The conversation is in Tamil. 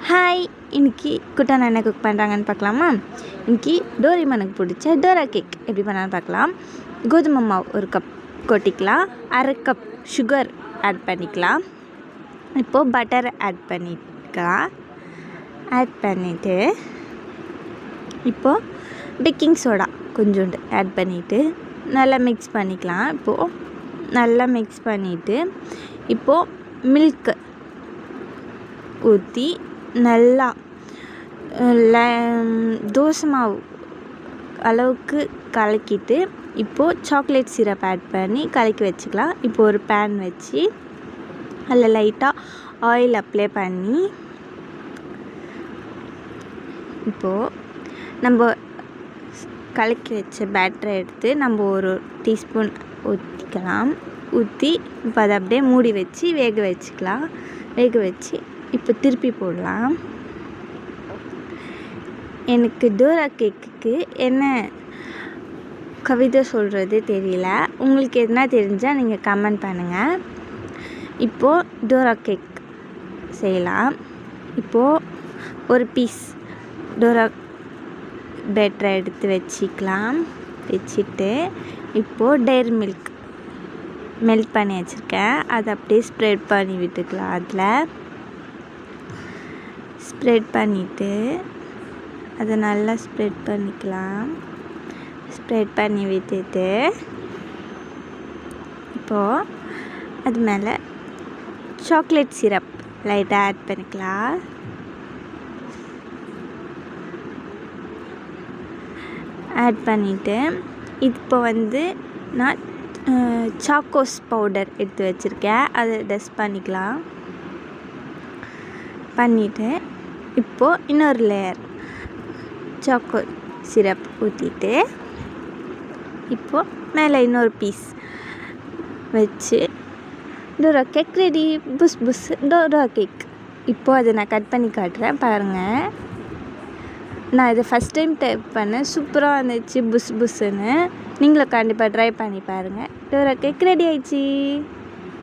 ஹாய், இன்னைக்கு குட்டான என்ன குக் பண்ணுறாங்கன்னு பார்க்கலாமா? இன்னைக்கு டோரிமானுக்கு பிடிச்ச டோரா கேக் எப்படி பண்ணலான்னு பார்க்கலாம். கோதுமை மாவு ஒரு கப் கொட்டிக்கலாம். அரை கப் சுகர் ஆட் பண்ணிக்கலாம். இப்போது பட்டர் ஆட் பண்ணிக்கலாம். ஆட் பண்ணிவிட்டு இப்போது பேக்கிங் சோடா கொஞ்சோண்டு ஆட் பண்ணிவிட்டு நல்லா மிக்ஸ் பண்ணிக்கலாம். இப்போது நல்லா மிக்ஸ் பண்ணிவிட்டு இப்போது மில்க்கு ஊற்றி நல்லா தோசை மாவு அளவுக்கு கலக்கிட்டு இப்போது சாக்லேட் சிரப் ஆட் பண்ணி கலக்கி வச்சுக்கலாம். இப்போ ஒரு பேன் வச்சு அதில் லைட்டாக ஆயில் அப்ளை பண்ணி இப்போது நம்ம கலக்கி வச்ச பேட்டரை எடுத்து நம்ம ஒரு டீஸ்பூன் ஊற்றிக்கலாம். ஊற்றி இப்போ அதை அப்படியே மூடி வச்சு வேக வச்சுக்கலாம். வேக வச்சு இப்போ திருப்பி போடலாம். எனக்கு டோரா கேக்குக்கு என்ன கவிதை சொல்கிறது தெரியல. உங்களுக்கு எதுனா தெரிஞ்சால் நீங்கள் கமெண்ட் பண்ணுங்கள். இப்போது டோரா கேக் செய்யலாம். இப்போது ஒரு பீஸ் டோரா பேட்டரை எடுத்து வச்சுக்கலாம். வச்சுட்டு இப்போது டேரி மில்க் மெல்ட் பண்ணி வச்சுருக்கேன். அதை அப்படியே ஸ்ப்ரெட் பண்ணி விட்டுக்கலாம். அதில் ஸ்ப்ரெட் பண்ணிவிட்டு அதை நல்லா ஸ்ப்ரெட் பண்ணிக்கலாம். ஸ்ப்ரெட் பண்ணி விட்டுட்டு இப்போது அது மேலே சாக்லேட் சிரப் லைட்டாக ஆட் பண்ணிக்கலாம். ஆட் பண்ணிவிட்டு இப்போ நான் சாக்கோஸ் பவுடர் எடுத்து வச்சுருக்கேன். அதை டஸ்ட் பண்ணிக்கலாம். பண்ணிவிட்டு இப்போது இன்னொரு லேயர் சாக்கோ சிரப் ஊற்றிட்டு இப்போது மேலே இன்னொரு பீஸ் வச்சு டோரா கேக் ரெடி. புஸ் புஸ் டோரா கேக். இப்போது அதை நான் கட் பண்ணி காட்டுறேன் பாருங்கள். நான் இதை ஃபஸ்ட் டைம் டைப் பண்ணேன். சூப்பராக இருந்துச்சு புஸ் புஸ்ஸுன்னு. நீங்களும் கண்டிப்பாக ட்ரை பண்ணி பாருங்கள். டோரா கேக் ரெடி ஆயிடுச்சு.